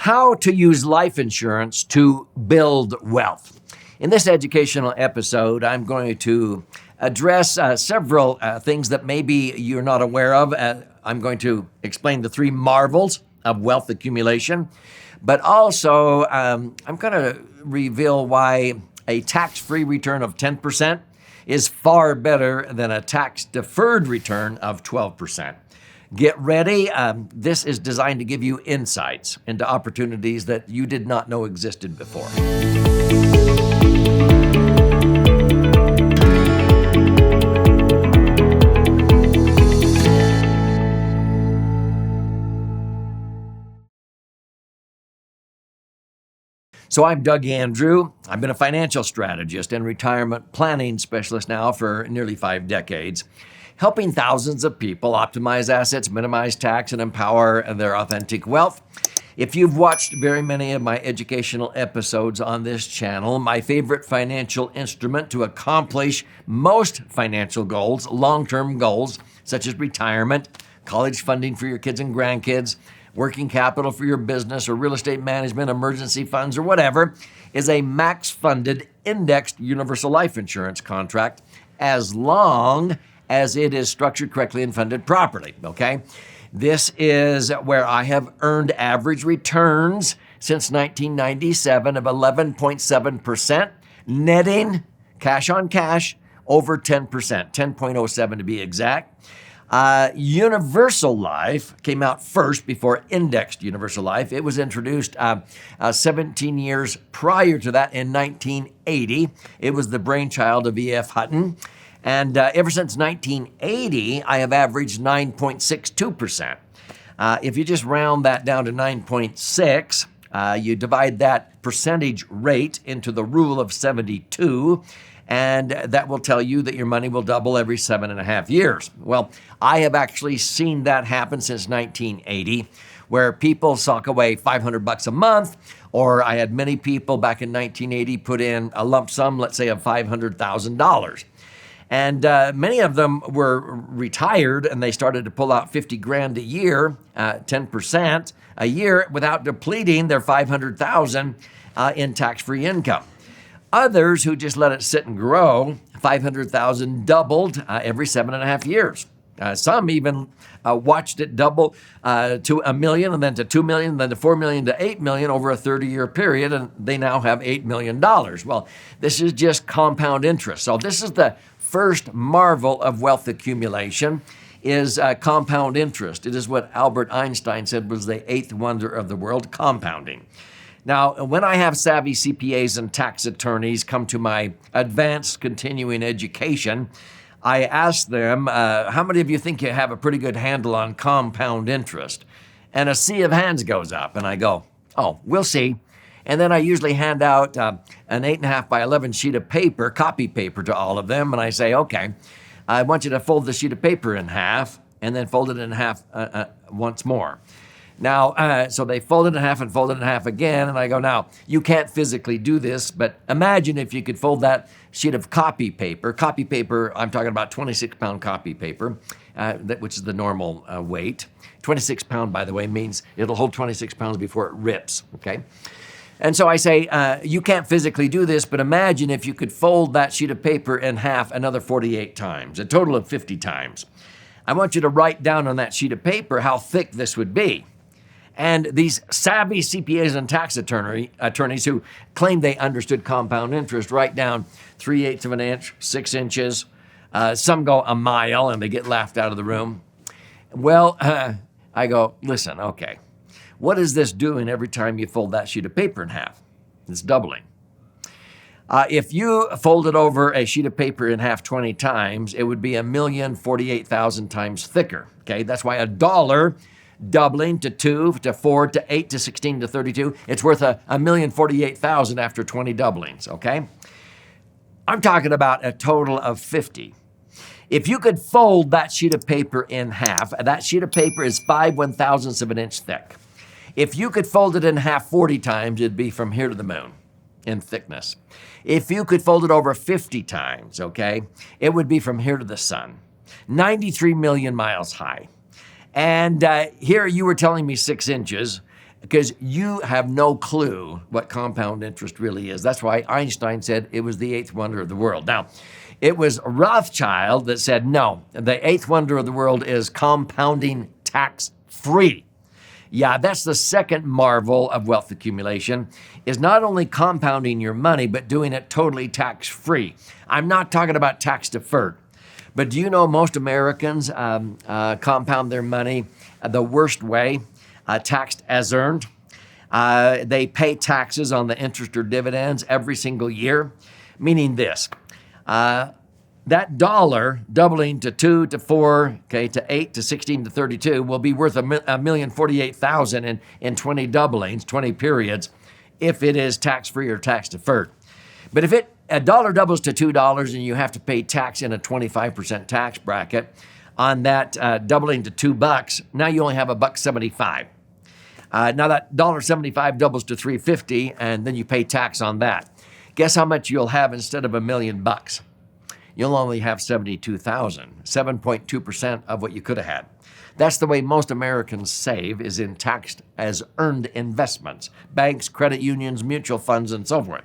How to use life insurance to build wealth. In this educational episode, I'm going to address several things that maybe you're not aware of. I'm going to explain the three marvels of wealth accumulation, but also I'm going to reveal why a tax-free return of 10% is far better than a tax-deferred return of 12%. Get ready. This is designed to give you insights into opportunities that you did not know existed before. So I'm Doug Andrew. I've been a financial strategist and retirement planning specialist now for nearly 5 decades, helping thousands of people optimize assets, minimize tax, and empower their authentic wealth. If you've watched very many of my educational episodes on this channel, my favorite financial instrument to accomplish most financial goals, long-term goals, such as retirement, college funding for your kids and grandkids, working capital for your business or real estate management, emergency funds, or whatever, is a max-funded indexed universal life insurance contract as long as it is structured correctly and funded properly, okay? This is where I have earned average returns since 1997 of 11.7%, netting cash on cash over 10%, 10.07 to be exact. Universal Life came out first before indexed Universal Life. It was introduced 17 years prior to that in 1980. It was the brainchild of E.F. Hutton. And ever since 1980, I have averaged 9.62%. If you just round that down to 9.6, you divide that percentage rate into the rule of 72, and that will tell you that your money will double every 7.5 years. Well, I have actually seen that happen since 1980, where people sock away $500 a month, or I had many people back in 1980 put in a lump sum, let's say of $500,000. And many of them were retired and they started to pull out 50 grand a year, 10% a year without depleting their 500,000 in tax-free income. Others who just let it sit and grow, 500,000 doubled every 7.5 years. Some even watched it double to $1 million and then to $2 million, then to $4 million to $8 million over a 30-year period, and they now have $8 million. Well, this is just compound interest. So this is the first marvel of wealth accumulation, is compound interest. It is what Albert Einstein said was the 8th wonder of the world, compounding. Now, when I have savvy CPAs and tax attorneys come to my advanced continuing education, I ask them, how many of you think you have a pretty good handle on compound interest? And a sea of hands goes up, and I go, oh, we'll see. And then I usually hand out an 8.5 by 11 sheet of paper, copy paper, to all of them, and I say, okay, I want you to fold the sheet of paper in half, and then fold it in half once more. Now, so they fold it in half and fold it in half again, and I go, now, you can't physically do this, but imagine if you could fold that sheet of copy paper. Copy paper, I'm talking about 26-pound copy paper, which is the normal weight. 26 pound, by the way, means it'll hold 26 pounds before it rips, okay? And so I say, you can't physically do this, but imagine if you could fold that sheet of paper in half another 48 times, a total of 50 times. I want you to write down on that sheet of paper how thick this would be. And these savvy CPAs and tax attorneys who claim they understood compound interest write down 3/8 of an inch, 6 inches. Some go a mile and they get laughed out of the room. Well, I go, listen, okay. What is this doing every time you fold that sheet of paper in half? It's doubling. If you folded over a sheet of paper in half 20 times, it would be 1,048,000 times thicker. Okay, that's why $1 doubling to 2 to 4 to 8 to 16 to 32, it's worth 1,048,000 after 20 doublings. Okay, I'm talking about a total of 50. If you could fold that sheet of paper in half, that sheet of paper is 5/1000ths of an inch thick. If you could fold it in half 40 times, it'd be from here to the moon in thickness. If you could fold it over 50 times, okay, it would be from here to the sun, 93 million miles high. And here you were telling me 6 inches. because you have no clue what compound interest really is. That's why Einstein said it was the eighth wonder of the world. Now, it was Rothschild that said, no, the eighth wonder of the world is compounding tax-free. Yeah, that's the second marvel of wealth accumulation, is not only compounding your money, but doing it totally tax-free. I'm not talking about tax-deferred. But do you know most Americans compound their money the worst way, taxed as earned? They pay taxes on the interest or dividends every single year, meaning this. That dollar doubling to 2 to 4, okay, to 8 to 16 to 32 will be worth $1,048,000 in 20 doublings, 20 periods, if it is tax-free or tax-deferred. But if a dollar doubles to $2 and you have to pay tax in a 25% tax bracket on that doubling to $2, now you only have $1.75. Now that $1.75 doubles to $3.50, and then you pay tax on that. Guess how much you'll have instead of $1 million? You'll only have 72,000, 7.2% of what you could have had. That's the way most Americans save, is in taxed as earned investments, banks, credit unions, mutual funds, and so forth.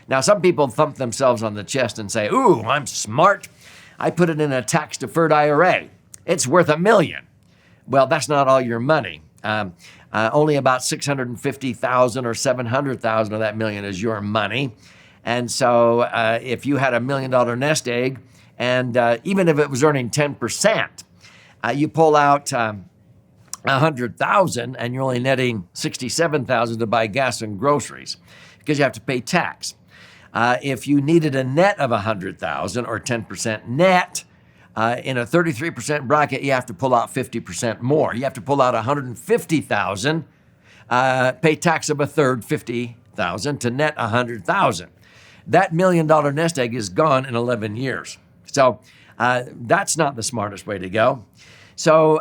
Now, some people thump themselves on the chest and say, ooh, I'm smart. I put it in a tax-deferred IRA. It's worth $1 million. Well, that's not all your money. Only about 650,000 or 700,000 of that million is your money. And so if you had $1 million nest egg, and even if it was earning 10%, you pull out 100,000 and you're only netting 67,000 to buy gas and groceries because you have to pay tax. If you needed a net of 100,000 or 10% net, in a 33% bracket, you have to pull out 50% more. You have to pull out 150,000, pay tax of a third, 50,000, to net 100,000. That $1 million nest egg is gone in 11 years. So that's not the smartest way to go. So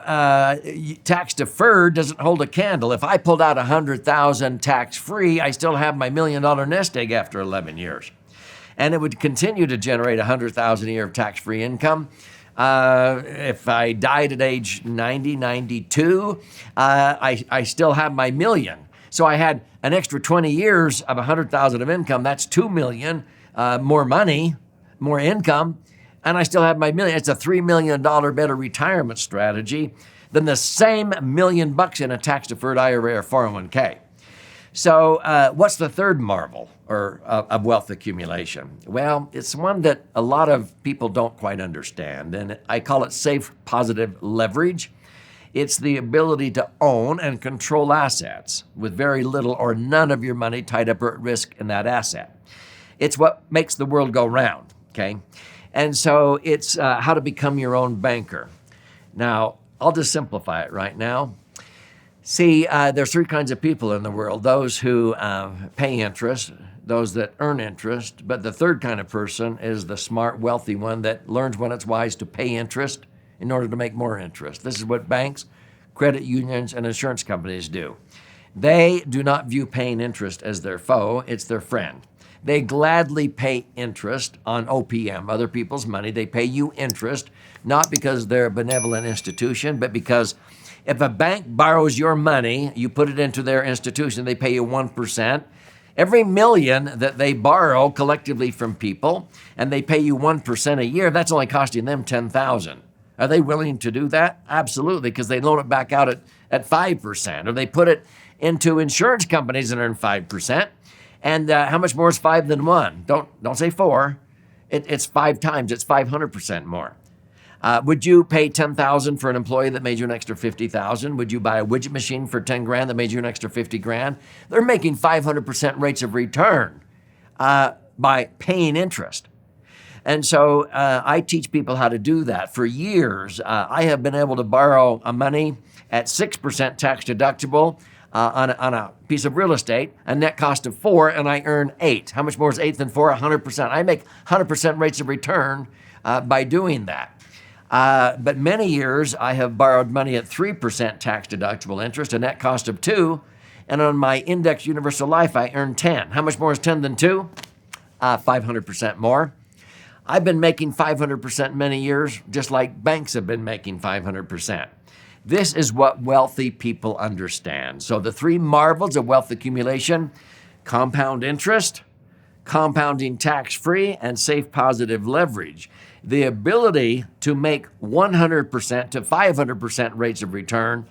tax deferred doesn't hold a candle. If I pulled out 100,000 tax-free, I still have my $1 million nest egg after 11 years. And it would continue to generate 100,000 a year of tax-free income. If I died at age 90, 92, I still have my $1 million. So I had an extra 20 years of 100,000 of income. That's $2 million, more money, more income, and I still have my $1 million. It's a $3 million better retirement strategy than the same $1 million in a tax-deferred IRA or 401k. So what's the third marvel of wealth accumulation? Well, it's one that a lot of people don't quite understand, and I call it safe positive leverage. It's the ability to own and control assets with very little or none of your money tied up or at risk in that asset. It's what makes the world go round, okay? And so it's how to become your own banker. Now, I'll just simplify it right now. See, there's three kinds of people in the world: those who pay interest, those that earn interest, but the third kind of person is the smart, wealthy one that learns when it's wise to pay interest in order to make more interest. This is what banks, credit unions, and insurance companies do. They do not view paying interest as their foe, it's their friend. They gladly pay interest on OPM, other people's money. They pay you interest, not because they're a benevolent institution, but because if a bank borrows your money, you put it into their institution, they pay you 1%. Every million that they borrow collectively from people, and they pay you 1% a year, that's only costing them $10,000. Are they willing to do that? Absolutely, because they loan it back out at 5%, or they put it into insurance companies and earn 5%. And how much more is 5 than 1? Don't say 4. It's 5 times. It's 500% more. Would you pay $10,000 for an employee that made you an extra $50,000? Would you buy a widget machine for $10,000 that made you an extra $50,000? They're making 500% rates of return by paying interest. And so I teach people how to do that. For years, I have been able to borrow money at 6% tax deductible on a piece of real estate, a net cost of 4, and I earn 8. How much more is 8 than 4? 100%. I make 100% rates of return by doing that. But many years, I have borrowed money at 3% tax deductible interest, a net cost of 2, and on my Index Universal Life, I earn 10. How much more is 10 than 2? 500% more. I've been making 500% many years, just like banks have been making 500%. This is what wealthy people understand. So the three marvels of wealth accumulation: compound interest, compounding tax-free, and safe positive leverage. The ability to make 100% to 500% rates of return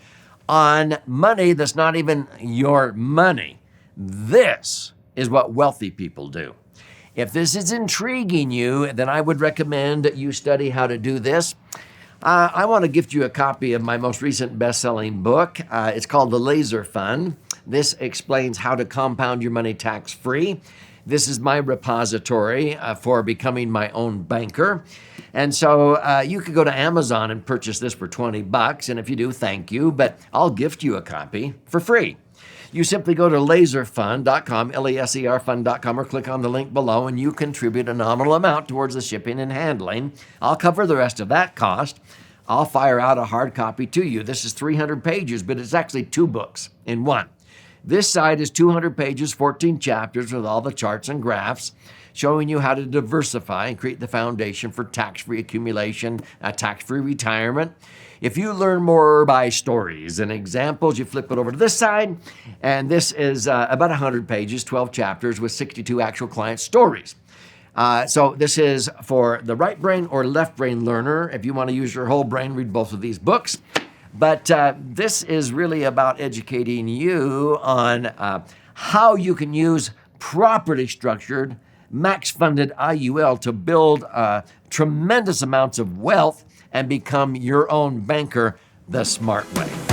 on money that's not even your money. This is what wealthy people do. If this is intriguing you, then I would recommend that you study how to do this. I want to gift you a copy of my most recent best-selling book. It's called The Laser Fund. This explains how to compound your money tax-free. This is my repository for becoming my own banker. And so you could go to Amazon and purchase this for $20. And if you do, thank you. But I'll gift you a copy for free. You simply go to laserfund.com, laserfund.com, or click on the link below, and you contribute a nominal amount towards the shipping and handling. I'll cover the rest of that cost. I'll fire out a hard copy to you. This is 300 pages, but it's actually 2 books in one. This side is 200 pages, 14 chapters with all the charts and graphs showing you how to diversify and create the foundation for tax-free accumulation, tax-free retirement. If you learn more by stories and examples, you flip it over to this side, and this is about 100 pages, 12 chapters with 62 actual client stories. So this is for the right brain or left brain learner. If you want to use your whole brain, read both of these books. But this is really about educating you on how you can use properly structured, max-funded IUL to build tremendous amounts of wealth and become your own banker the smart way.